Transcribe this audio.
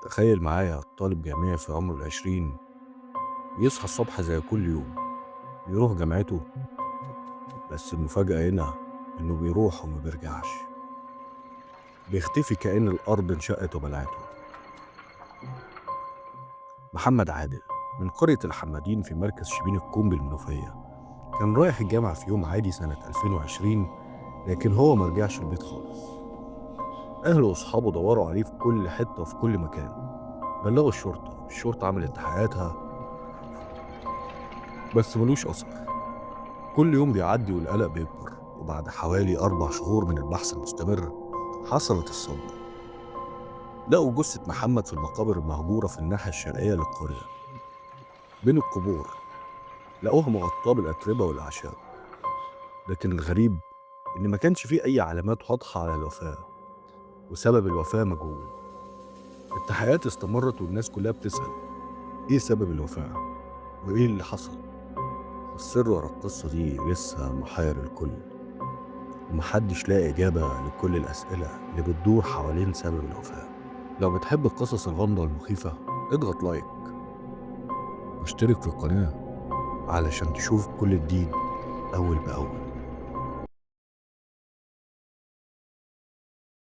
تخيل معايا طالب جامعي في عمره العشرين يصحى الصبح زي كل يوم، يروح جامعته. بس المفاجأة هنا إنه بيروح وما بيرجعش، بيختفي كأن الأرض انشقت وبلعته. محمد عادل من قرية الحمادين في مركز شبين الكوم بالمنوفية، كان رايح الجامعة في يوم عادي سنة 2020، لكن هو ما رجعش البيت خالص. أهله وأصحابه دوروا عليه في كل حتة وفي كل مكان، بلغوا الشرطة عملت تحقيقاتها، بس ملوش أثر. كل يوم بيعدي والقلق بيكبر، وبعد حوالي 4 شهور من البحث المستمر حصلت الصدمة. لقوا جثة محمد في المقابر المهجورة في الناحية الشرقية للقرية. بين القبور لقوها مغطاة بالأتربة والأعشاب، لكن الغريب إن ما كانش فيه أي علامات واضحة على الوفاة، وسبب الوفاة مجهول. التحقيقات استمرت والناس كلها بتسأل إيه سبب الوفاة؟ وإيه اللي حصل؟ السر ورا القصة دي لسه محير الكل، ومحدش لاقي إجابة لكل الأسئلة اللي بتدور حوالين سبب الوفاة. لو بتحب القصص الغامضة المخيفة اضغط لايك واشترك في القناة علشان تشوف كل جديد أول بأول.